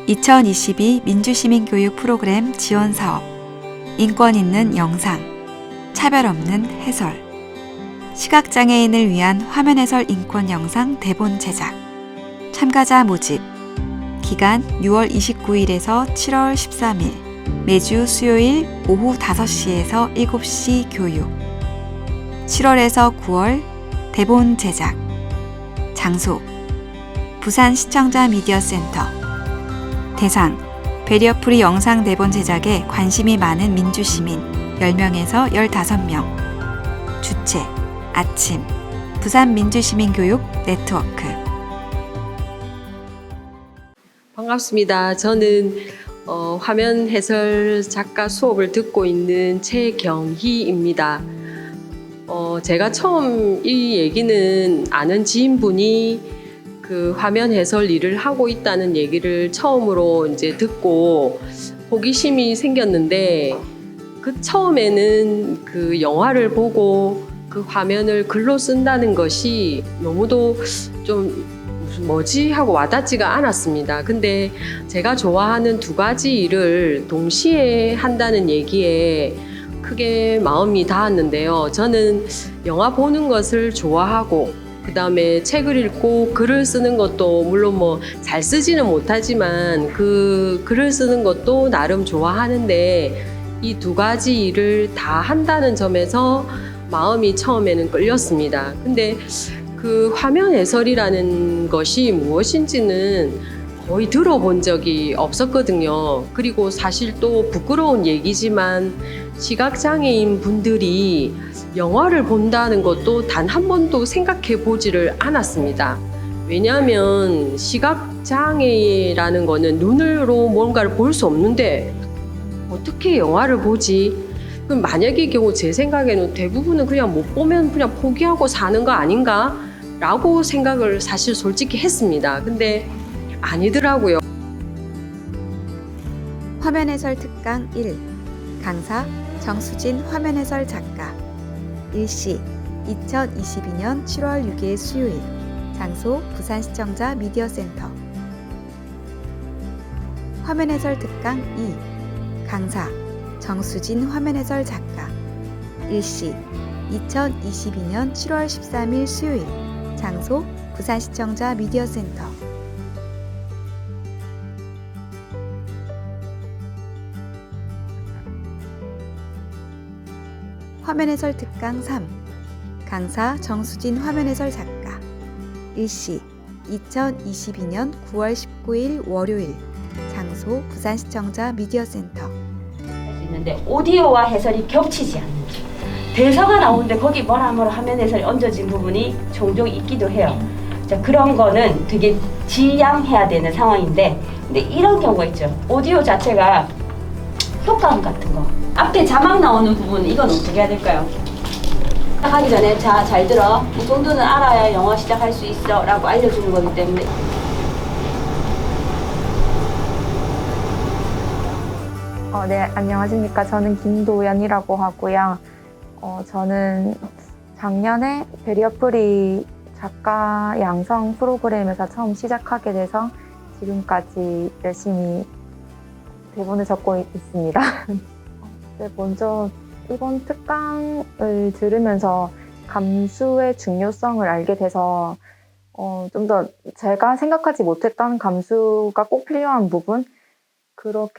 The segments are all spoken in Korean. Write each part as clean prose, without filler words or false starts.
2022 민주시민교육 프로그램 지원사업, 인권 있는 영상, 차별 없는 해설, 시각장애인을 위한 화면 해설 인권 영상 대본 제작, 참가자 모집, 기간 6월 29일에서 7월 13일, 매주 수요일 오후 5시에서 7시 교육, 7월에서 9월 대본 제작, 장소, 부산 시청자 미디어 센터, 대상, 배리어프리 영상 대본 제작에 관심이 많은 민주시민 10명에서 15명, 주최, 아침, 부산 민주시민교육 네트워크. 반갑습니다. 저는 화면 해설 작가 수업을 듣고 있는 최경희입니다. 제가 처음 이 얘기는 아는 지인분이 그 화면 해설 일을 하고 있다는 얘기를 처음으로 이제 듣고 호기심이 생겼는데, 그 처음에는 그 영화를 보고 그 화면을 글로 쓴다는 것이 너무도 좀 뭐지 하고 와닿지가 않았습니다. 근데 제가 좋아하는 두 가지 일을 동시에 한다는 얘기에 크게 마음이 닿았는데요. 저는 영화 보는 것을 좋아하고, 그 다음에 책을 읽고 글을 쓰는 것도 물론 뭐 잘 쓰지는 못하지만 그 글을 쓰는 것도 나름 좋아하는데, 이 두 가지 일을 다 한다는 점에서 마음이 처음에는 끌렸습니다. 근데 그 화면 해설이라는 것이 무엇인지는 거의 들어본 적이 없었거든요. 그리고 사실 또 부끄러운 얘기지만 시각장애인 분들이 영화를 본다는 것도 단 한 번도 생각해 보지를 않았습니다. 왜냐하면 시각장애라는 거는 눈으로 뭔가를 볼 수 없는데 어떻게 영화를 보지? 그럼 만약의 경우 제 생각에는 대부분은 그냥 못 보면 그냥 포기하고 사는 거 아닌가? 라고 생각을 사실 솔직히 했습니다. 근데 아니더라고요. 화면 해설 특강 1, 강사 정수진 화면 해설 작가, 일시 2022년 7월 6일 수요일, 장소 부산시청자 미디어 센터. 화면 해설 특강 2, 강사 정수진 화면 해설 작가, 일시 2022년 7월 13일 수요일, 장소 부산시청자 미디어 센터. 화면 해설 특강 3, 강사 정수진 화면 해설 작가, 일시 2022년 9월 19일 월요일, 장소 부산시청자 미디어 센터. 할 수 있는데 오디오와 해설이 겹치지 않는지, 대사가 나오는데 거기 뭐라 화면 해설이 얹어진 부분이 종종 있기도 해요. 자, 그런 거는 되게 지양해야 되는 상황인데, 근데 이런 경우가 있죠. 오디오 자체가 효과음 같은 거, 앞에 자막 나오는 부분, 이건 어떻게 해야 될까요? 시작하기 전에 자, 잘 들어, 이 정도는 알아야 영어 시작할 수 있어 라고 알려주는 거기 때문에. 네, 안녕하십니까. 저는 김도연이라고 하고요. 저는 작년에 배리어프리 작가 양성 프로그램에서 처음 시작하게 돼서 지금까지 열심히 대본을 적고 있습니다. 네, 먼저 이번 특강을 들으면서 감수의 중요성을 알게 돼서 좀 더 제가 생각하지 못했던 감수가 꼭 필요한 부분, 그런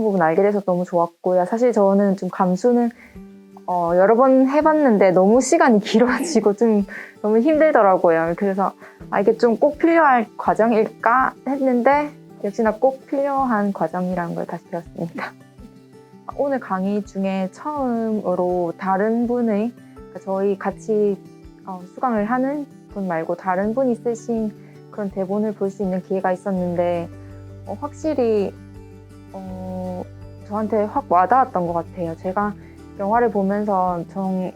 부분 알게 돼서 너무 좋았고요. 사실 저는 좀 감수는 여러 번 해봤는데 너무 시간이 길어지고 좀 너무 힘들더라고요. 그래서 이게 좀 꼭 필요할 과정일까 했는데 역시나 꼭 필요한 과정이라는 걸 다시 배웠습니다. 오늘 강의 중에 처음으로 다른 분의, 저희 같이 수강을 하는 분 말고 다른 분이 쓰신 그런 대본을 볼 수 있는 기회가 있었는데 확실히 저한테 확 와닿았던 것 같아요. 제가 영화를 보면서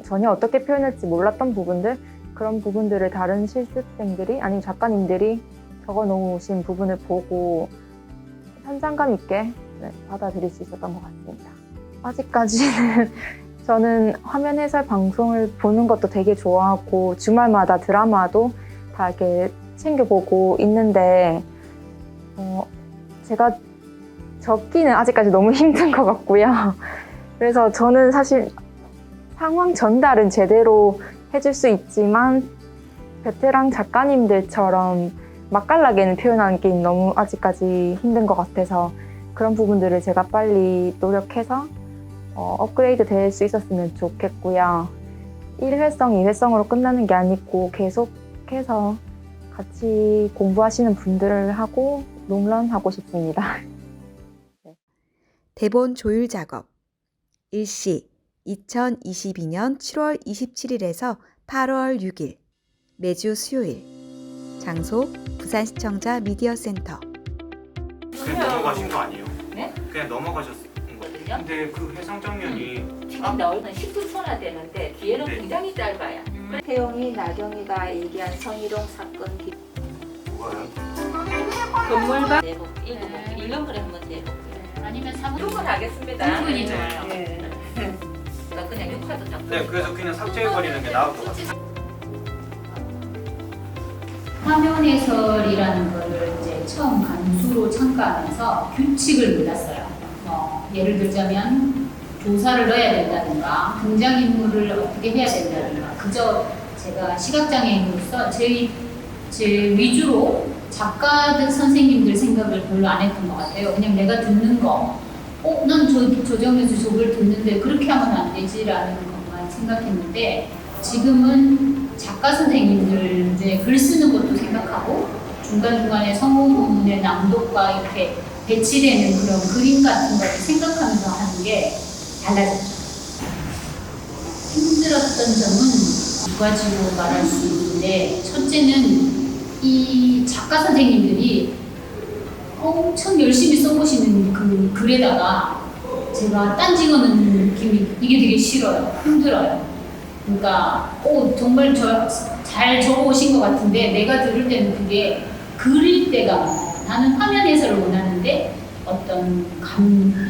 전혀 어떻게 표현할지 몰랐던 부분들, 그런 부분들을 다른 실습생들이 아니면 작가님들이 적어 놓으신 부분을 보고 현장감 있게 받아들일 수 있었던 것 같습니다. 아직까지는 저는 화면 해설 방송을 보는 것도 되게 좋아하고 주말마다 드라마도 다 이렇게 챙겨보고 있는데 제가 적기는 아직까지 너무 힘든 것 같고요. 그래서 저는 사실 상황 전달은 제대로 해줄 수 있지만 베테랑 작가님들처럼 맛깔나게는 표현하는 게 너무 아직까지 힘든 것 같아서 그런 부분들을 제가 빨리 노력해서 업그레이드 될 수 있었으면 좋겠고요. 1회성, 2회성으로 끝나는 게 아니고 계속해서 같이 공부하시는 분들하고 롱런하고 싶습니다. 대본 조율 작업. 일시 2022년 7월 27일에서 8월 6일 매주 수요일. 장소 부산시청자 미디어센터. 그냥 넘어가신 거 아니에요? 네? 그냥 넘어가셨은 거예요? 근데 그 해상 장면이 지금 나오는 10분 소나 되는데 뒤에는 네. 굉장히 짧아요. 태용이, 나경이가 얘기한 성희롱 사건 뭐가요? 건물방 내복 읽어볼게요. 읽어보래 한번 내볼게요. 아니면 사무 이건 하겠습니다. 부분이 좋아요. 나 그냥 6화도 잡고. 네, 그래서 그냥 삭제해버리는 게 나을 것 같아요. 화면 해설이라는 거를 이제 처음 간수로 참가하면서 규칙을 몰랐어요. 예를 들자면 조사를 넣어야 된다든가 등장인물을 어떻게 해야 된다든가 그저 제가 시각장애인으로서 제 위주로 작가들 선생님들 생각을 별로 안 했던 것 같아요. 그냥 내가 듣는 거 난 저 장면에서 저걸 듣는데 그렇게 하면 안 되지라는 것만 생각했는데 지금은 작가 선생님들 이제 글 쓰는 것도 생각하고 중간중간에 성우분의 낭독과 이렇게 배치되는 그런 그림 같은 것을 생각하면서 하는 게 달라졌죠. 힘들었던 점은 두 가지로 말할 수 있는데 첫째는 이 작가 선생님들이 엄청 열심히 써보시는 그 글에다가 제가 딴지거는 느낌이 이게 되게 싫어요. 힘들어요. 그러니까 정말 잘 적어오신 것 같은데 내가 들을 때는 그게 그릴 때가 많아요. 나는 화면 해설을 원하는데 어떤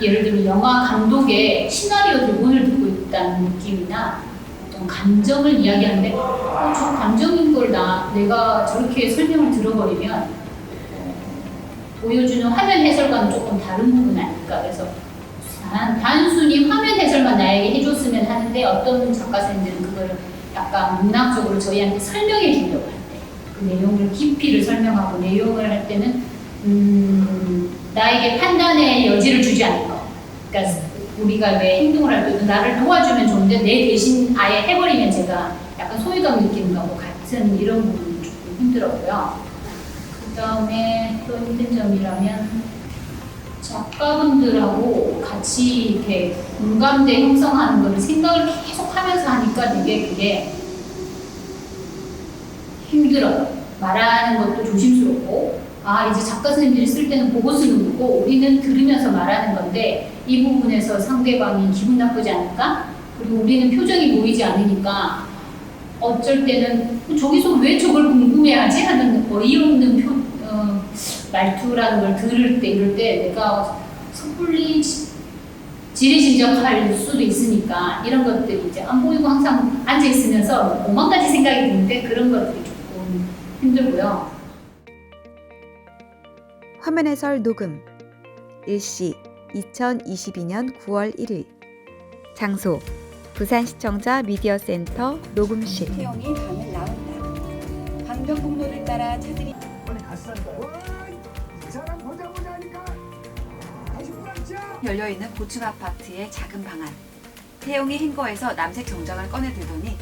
예를 들면 영화 감독의 시나리오 대본을 듣고 있다는 느낌이나 어떤 감정을 이야기하는데 저 감정인 걸 내가 저렇게 설명을 들어버리면 보여주는 화면 해설과는 조금 다른 부분 아닐까. 그래서 단순히 화면 해설만 나에게 해줬으면 하는데 어떤 작가 선생님들은 그걸 약간 문학적으로 저희한테 설명해 주려고 할 때 그 내용을 깊이를 설명하고 내용을 할 때는 나에게 판단의 여지를 주지 않는 거. 그러니까 우리가 왜 행동을 할 때도 나를 도와주면 좋은데 내 대신 아예 해버리면 제가 약간 소외감 느끼는 거하고 같은 이런 부분이 조금 힘들었고요. 그 다음에 또 힘든 점이라면 작가분들하고 같이 이렇게 공감대 형성하는 거를 생각을 계속 하면서 하니까 되게 그게 힘들어요. 말하는 것도 조심스럽고 이제 작가 선생님들이 쓸 때는 보고 쓰는 거고 우리는 들으면서 말하는 건데 이 부분에서 상대방이 기분 나쁘지 않을까? 그리고 우리는 표정이 보이지 않으니까 어쩔 때는 저기서 왜 저걸 궁금해하지? 하는 어이없는 말투라는 걸 들을 때 이럴 때 내가 섣불리 지레짐작할 수도 있으니까 이런 것들이 이제 안 보이고 항상 앉아있으면서 5만 가지 생각이 드는데 그런 것들이 조금 힘들고요. 화면 해설 녹음. 일시 2022년 9월 1일. 장소 부산시청자 미디어센터 녹음실. 태영이 밤을 나온다. 방변북로를 따라 차들이 열려있는 고층 아파트의 작은 방 안. 태용이 행거에서 남색 정장을 꺼내 들더니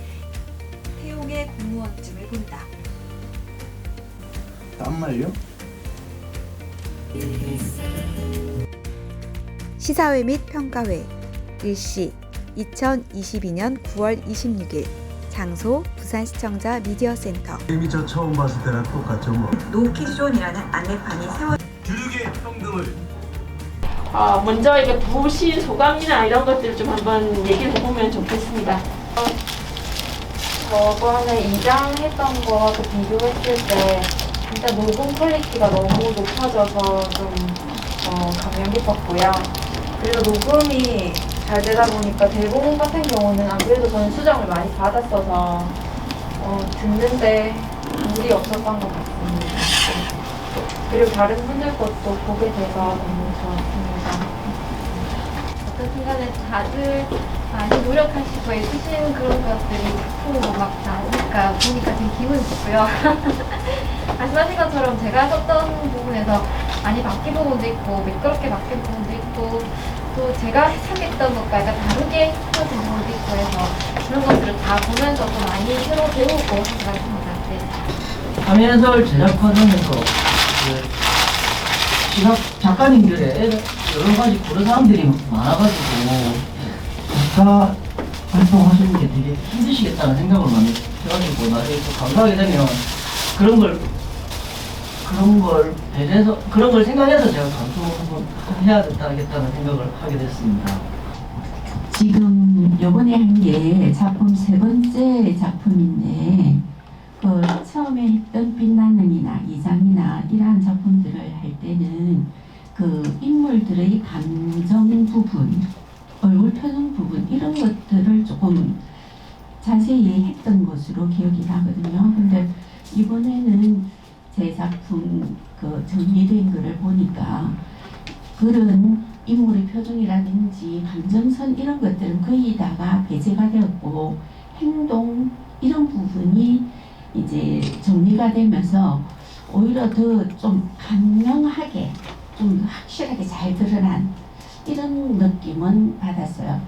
태용의 공무원증을 본다. 땀말요? 시사회 및 평가회. 일시 2022년 9월 26일. 장소 부산시청자 미디어센터. 이미 저 처음 봤을 때랑 똑같죠 뭐. 노키존이라는 안내판이 세워 교육의 평등을 먼저 이게 보신 소감이나 이런 것들 좀 한번 얘기를 해보면 좋겠습니다. 저번에 2장 했던 거와 비교했을 때 일단 녹음 퀄리티가 너무 높아져서 좀 감명 깊었고요. 그리고 녹음이 잘 되다 보니까 대본 같은 경우는 안 그래도 저는 수정을 많이 받았어서 듣는데 무리 없었던 것 같습니다. 그리고 다른 분들 것도 보게 돼서 너무 좋았습니다. 순간에 다들 많이 노력하시고 애쓰신 그런 것들이 작품으로 막 나오니까 보니까 되게 기분이 좋고요. 말씀하신 것처럼 제가 썼던 부분에서 많이 바뀐 부분도 있고 매끄럽게 바뀐 부분도 있고 또 제가 해석했던 것과 약간 다르게 해석된 부분도 있고 해서 그런 것들을 다 보면서 또 많이 새로 배우고 한 것 같습니다. 네. 화면해설 제작 과정에서 시각 작가님들의 여러 가지 고려 사항들이 많아가지고 작가 활동하시는 게 되게 힘드시겠다는 생각을 많이 해가지고 나중에 또 감사하게 되면 그런 걸 생각해서 제가 감수 한번 해야 되겠다는 생각을 하게 됐습니다. 지금 요번에 한 게 작품 3번째 작품인데 그 처음에 했던 빛나는이나 이장이나 이러한 작품들을 할 때는 그 인물들의 감정 부분, 얼굴 표정 부분 이런 것들을 조금 자세히 했던 것으로 기억이 나거든요. 근데 이번에는 제 작품 그 정리된 거를 보니까 그런 인물의 표정이라든지 감정선 이런 것들은 거의 다가 배제가 되었고 행동 이런 부분이 이제 정리가 되면서 오히려 더 좀 간명하게 좀 확실하게 잘 드러난 이런 느낌은 받았어요.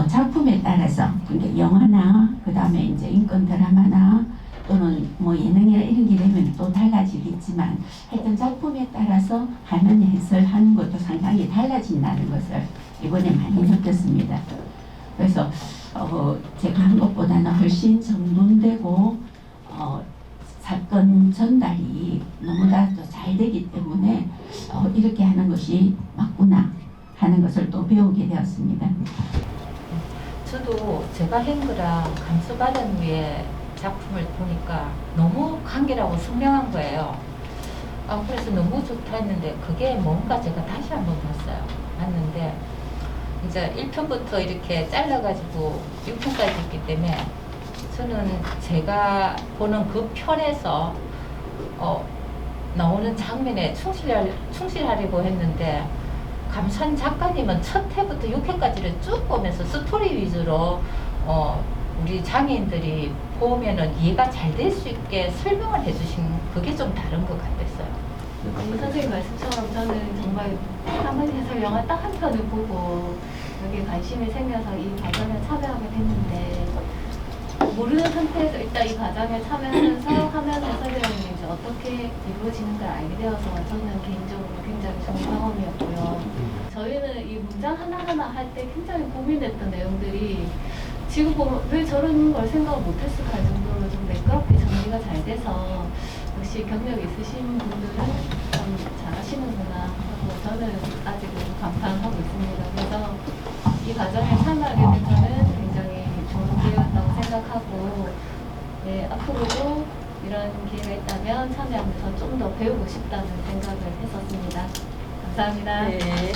작품에 따라서 그러니까 영화나 그 다음에 이제 인권 드라마나 또는 뭐 예능이나 이런 게 되면 또 달라지겠지만 하여튼 작품에 따라서 화면 해설하는 것도 상당히 달라진다는 것을 이번에 많이 느꼈습니다. 그래서 제가 한 것보다는 훨씬 정돈되고 사건 전달이 너무나 더 잘 되기 때문에 이렇게 하는 것이 맞구나 하는 것을 또 배우게 되었습니다. 저도 제가 한 거랑 감수받은 후에 작품을 보니까 너무 간결하고 선명한 거예요. 그래서 너무 좋다 했는데 그게 뭔가 제가 다시 한번 봤는데 이제 1편부터 이렇게 잘라가지고 6편까지 있기 때문에 저는 제가 보는 그 편에서 나오는 장면에 충실하려고 했는데 감산 작가님은 첫 회부터 6회까지를 쭉 보면서 스토리 위주로 우리 장애인들이 보면은 이해가 잘 될 수 있게 설명을 해주신 그게 좀 다른 것 같았어요. 선생님 말씀처럼 저는 정말 한번 해서 영화 딱 한 편을 보고 여기에 관심이 생겨서 이 과정에 참여하게 됐는데 모르는 상태에서 일단 이 과정에 참여하면서 화면 해설이 이제 어떻게 이루어지는가 알게 되어서 저는 개인적으로 굉장히 좋은 경험이었고요. 저희는 이 문장 하나하나 할 때 굉장히 고민했던 내용들이 지금 보면 왜 저런 걸 생각을 못했을까 할 정도로 좀 매끄럽게 정리가 잘 돼서 역시 경력 있으신 분들은 참 잘하시는구나 하고 저는 아직은 감탄하고 있습니다. 그래서 이 과정에 참여하게 된 저는 굉장히 좋은 기회였다고 생각하고 네, 앞으로도 이런 기회가 있다면 참여하면서 좀 더 배우고 싶다는 생각을 했었습니다. 감사합니다. 네.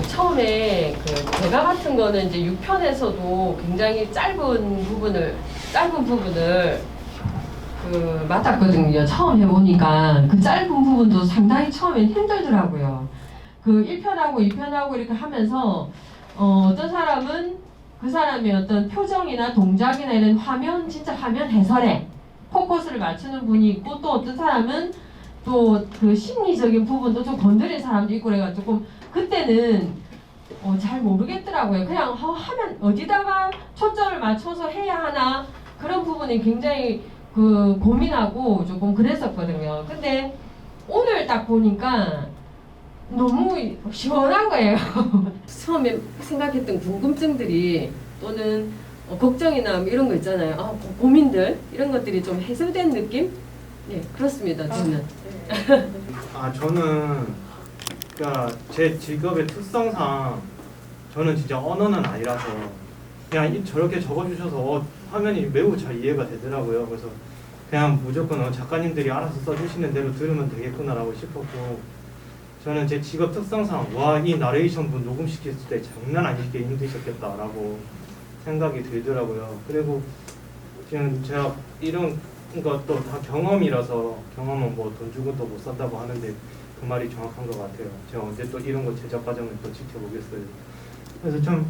처음에 제가 같은 거는 이제 6편에서도 굉장히 짧은 부분을 맡았거든요. 처음 해보니까 그 짧은 부분도 상당히 처음엔 힘들더라고요. 그 1편하고 2편하고 이렇게 하면서 어떤 사람은 그 사람의 어떤 표정이나 동작이나 이런 진짜 화면 해설에 포커스를 맞추는 분이 있고 또 어떤 사람은 또 그 심리적인 부분도 좀 건드린 사람도 있고 그래가지고 조금 그때는 잘 모르겠더라고요. 그냥 하면 어디다가 초점을 맞춰서 해야 하나 그런 부분이 굉장히 고민하고 조금 그랬었거든요. 근데 오늘 딱 보니까 너무 시원한 거예요. 처음에 생각했던 궁금증들이 또는 걱정이나 이런 거 있잖아요. 고민들 이런 것들이 좀 해소된 느낌? 네, 그렇습니다. 저는. 저는 그러니까 제 직업의 특성상 저는 진짜 언어는 아니라서 그냥 저렇게 적어주셔서 화면이 매우 잘 이해가 되더라고요. 그래서 그냥 무조건 작가님들이 알아서 써주시는 대로 들으면 되겠구나라고 싶었고 저는 제 직업 특성상 이 나레이션 분 녹음시켰을 때 장난 아니게 힘드셨겠다라고 생각이 들더라고요. 그리고 그냥 제가 이런 것도 다 경험이라서 경험은 뭐 돈 주고 또 못 산다고 하는데 그 말이 정확한 것 같아요. 제가 언제 또 이런 거 제작 과정을 또 지켜보겠어요. 그래서 참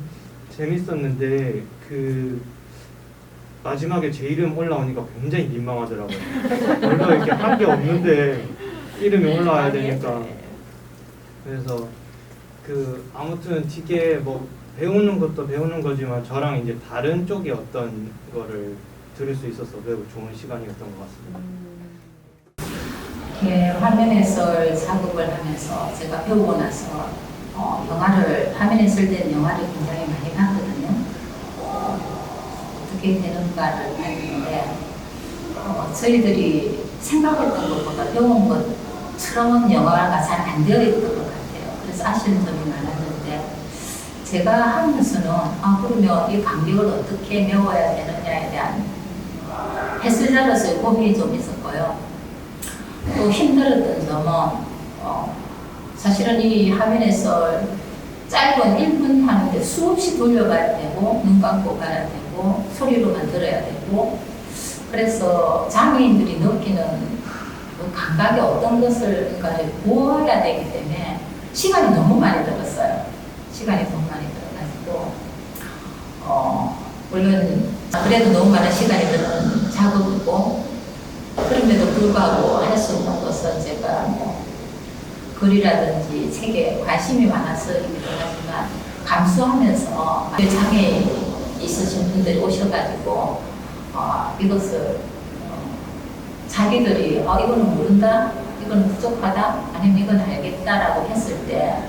재밌었는데 그 마지막에 제 이름 올라오니까 굉장히 민망하더라고요. 원래 이렇게 한 게 없는데 이름이 올라와야 되니까. 그래서 그 아무튼 되게 뭐 배우는 것도 배우는 거지만 저랑 이제 다른 쪽의 어떤 거를 들을 수 있어서 매우 좋은 시간이었던 것 같습니다. 이렇게 화면 해설 작업을 하면서 제가 배우고 나서 영화를 화면에 쓸 때는 영화를 굉장히 많이 봤거든요. 어떻게 되는가를 봤는데 저희들이 생각했던 것보다 배운 것처럼은 영화가 잘 안 되어 있던 것 같아요. 그래서 아쉬운 점이 많았는데 제가 하면서는 그러면 이 간격을 어떻게 메워야 되느냐에 대한 해설자로서의 고민이 좀 있었고요. 또 힘들었던 점은 사실은 이 화면에서 짧은 1분 하는데 수없이 돌려봐야 되고 눈 감고 봐야 되고 소리로만 들어야 되고 그래서 장애인들이 느끼는 그 감각이 어떤 것을까지 보아야 되기 때문에 시간이 너무 많이 들었어요. 시간이 너무 많이 들어가지고 물론 그래도 너무 많은 시간이 드는 작업이고 그럼에도 불구하고 할 수 있는 것은 제가 뭐 글이라든지 책에 관심이 많아서이기도 하지만 감수하면서 장애인이 있으신 분들이 오셔가지고 이것을 자기들이 이거는 모른다, 이거는 부족하다, 아니면 이건 알겠다라고 했을 때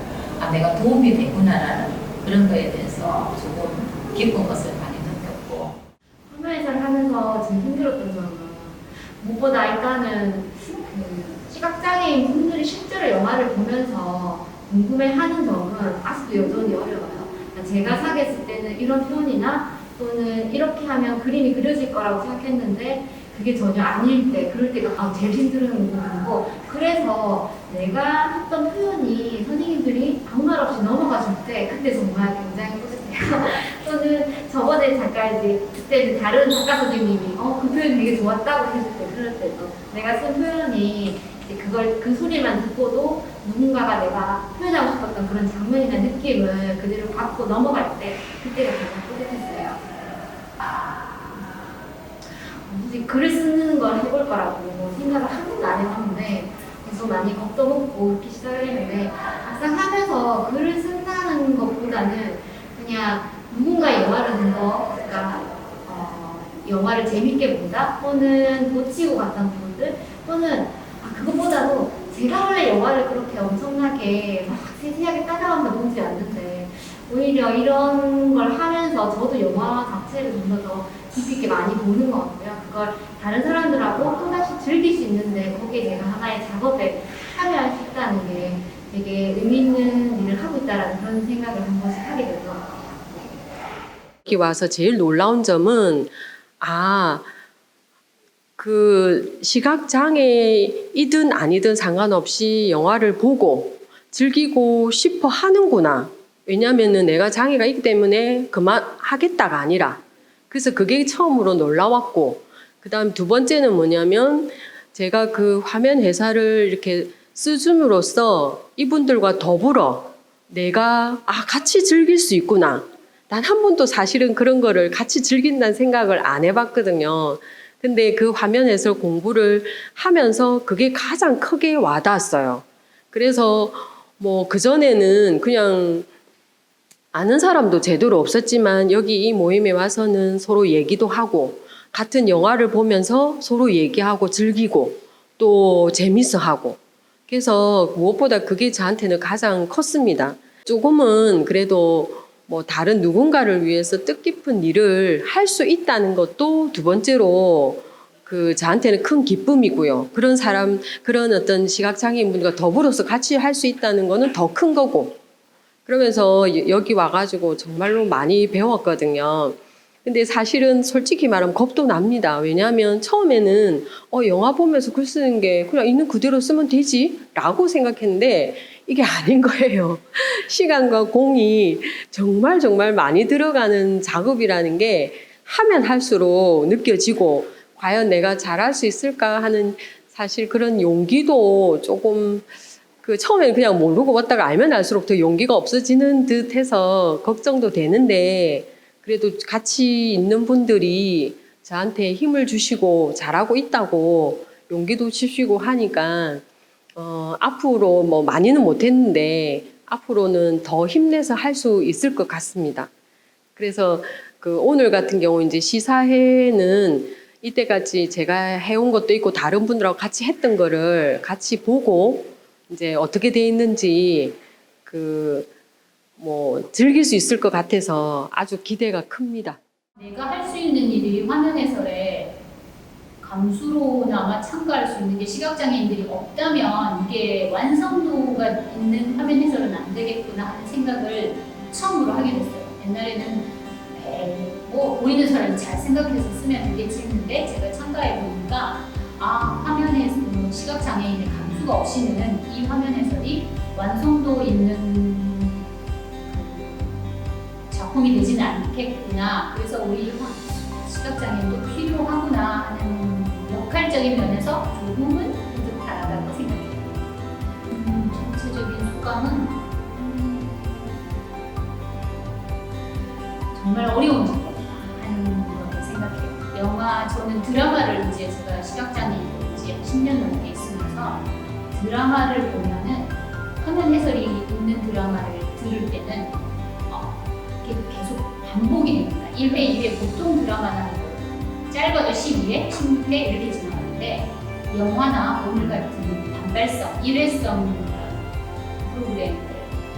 내가 도움이 되구나라는 그런 거에 대해서 조금 기쁜 것을 많이 느꼈고 화면 해설을 하면서 제일 힘들었던 점은 무엇보다 일단은 시각장애인 분들이 실제로 영화를 보면서 궁금해하는 점은 아직도 여전히 어려워요. 제가 생각했을 때는 이런 표현이나 또는 이렇게 하면 그림이 그려질 거라고 생각했는데 그게 전혀 아닐 때, 그럴 때가 제일 힘든 부분이고 그래서 내가 했던 표현이 선생님들이 아무 말 없이 넘어가줄 때 그때 정말 굉장히 뿌듯해요. 또는 저번에 그때 다른 작가 선생님이 그 표현 되게 좋았다고 해줄 때 그럴 때도 내가 쓴 표현이 그 소리만 듣고도 누군가가 내가 표현하고 싶었던 그런 장면이나 느낌을 그대로 받고 넘어갈 때 그때가 가장 뿌듯했어요. 글을 쓰는 걸 해볼 거라고 생각을 한 번도 안 해봤는데 계속 많이 겁도 먹고 이렇게 시작을 했는데 막상 하면서 글을 쓴다는 것보다는 그냥 누군가의 영화를 본 거, 그러니까 영화를 재밌게 본다 또는 놓치고 갔던 부분들 또는 그것보다도 제가 원래 영화를 그렇게 엄청나게 막 세세하게 따라가면서 보지 않는데 오히려 이런 걸 하면서 저도 영화 자체를 좀 더 깊이 있게 많이 보는 것 같고요. 그걸 다른 사람들하고 또다시 즐길 수 있는데 거기에 제가 하나의 작업에 참여할 수 있다는 게 되게 의미 있는 일을 하고 있다는 그런 생각을 한 번씩 하게 되는 것 같아요. 여기 와서 제일 놀라운 점은 그 시각장애이든 아니든 상관없이 영화를 보고 즐기고 싶어 하는구나. 왜냐면은 내가 장애가 있기 때문에 그만 하겠다가 아니라 그래서 그게 처음으로 놀라웠고 그 다음 두 번째는 뭐냐면 제가 그 화면 회사를 이렇게 쓰줌으로써 이분들과 더불어 내가 같이 즐길 수 있구나. 난 한 번도 사실은 그런 거를 같이 즐긴다는 생각을 안 해봤거든요. 근데 그 화면 해설 공부를 하면서 그게 가장 크게 와닿았어요. 그래서 뭐 그전에는 그냥 아는 사람도 제대로 없었지만 여기 이 모임에 와서는 서로 얘기도 하고 같은 영화를 보면서 서로 얘기하고 즐기고 또 재밌어 하고 그래서 무엇보다 그게 저한테는 가장 컸습니다. 조금은 그래도 뭐 다른 누군가를 위해서 뜻깊은 일을 할 수 있다는 것도 두 번째로 저한테는 큰 기쁨이고요. 그런 어떤 시각장애인분들과 더불어서 같이 할 수 있다는 거는 더 큰 거고. 그러면서 여기 와가지고 정말로 많이 배웠거든요. 근데 사실은 솔직히 말하면 겁도 납니다. 왜냐하면 처음에는 영화 보면서 글 쓰는 게 그냥 있는 그대로 쓰면 되지 라고 생각했는데 이게 아닌 거예요. 시간과 공이 정말 많이 들어가는 작업이라는 게 하면 할수록 느껴지고 과연 내가 잘할 수 있을까 하는 사실 그런 용기도 조금 그 처음에는 그냥 모르고 왔다가 알면 알수록 더 용기가 없어지는 듯 해서 걱정도 되는데 그래도 같이 있는 분들이 저한테 힘을 주시고 잘하고 있다고 용기도 주시고 하니까 앞으로 뭐 많이는 못했는데 앞으로는 더 힘내서 할 수 있을 것 같습니다. 그래서 그 오늘 같은 경우 이제 시사회는 이때까지 제가 해온 것도 있고 다른 분들하고 같이 했던 거를 같이 보고 이제 어떻게 돼 있는지 즐길 수 있을 것 같아서 아주 기대가 큽니다. 내가 할 수 있는 일이 화면 해설에 감수로나마 참가할 수 있는 게 시각장애인들이 없다면 이게 완성도가 있는 화면 해설은 안 되겠구나 하는 생각을 처음으로 하게 됐어요. 옛날에는 뭐 보이는 사람이 잘 생각해서 쓰면 되겠지 했는데 제가 참가해 보니까 화면에 시각장애인의 감수가 없이는 이 화면 해설이 완성도 있는 작품이 되지는 않겠구나. 그래서 우리 시각장애인도 필요하구나 하는 역할적인 면에서 조금은 뿌듯하다고 생각해요. 전체적인 소감은 정말 어려운 작품이다 하는 걸 생각해요. 영화, 저는 드라마를 이제 제가 시각장애인이 이제 10년 넘게 있으면서 드라마를 보면은 화면 해설이 있는 드라마를 들을 때는 이게 계속 반복이 됩니다. 1회, 2회 보통 드라마는 짧아도 12회, 16회 이렇게 지나가는데 영화나 오늘 같은 단발성, 일회성 프로그램을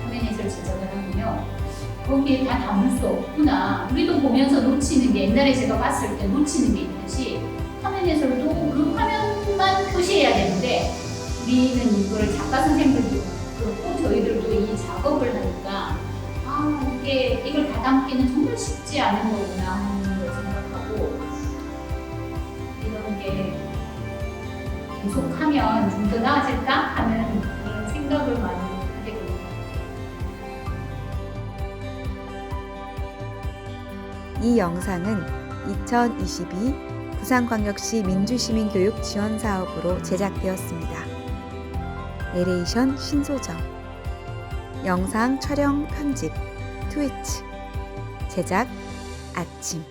화면 해설 제작을 하면요. 거기에 다 담을 수 없구나. 우리도 보면서 놓치는 게 옛날에 제가 봤을 때 놓치는 게 있듯이 화면 해설도 그 화면만 표시해야 되는데 우리는 이걸 작가 선생님들도 그렇고 저희들도 이 작업을 하니까 이걸 다 담기는 정말 쉽지 않은 거구나 하는 걸 생각하고 이런 게 계속하면 좀 더 나아질까 하는 그런 생각을 많이 하게 됩니다. 이 영상은 2022 부산광역시 민주시민교육 지원 사업으로 제작되었습니다. 내레이션 신소정, 영상 촬영 편집 트위치, 제작 아침.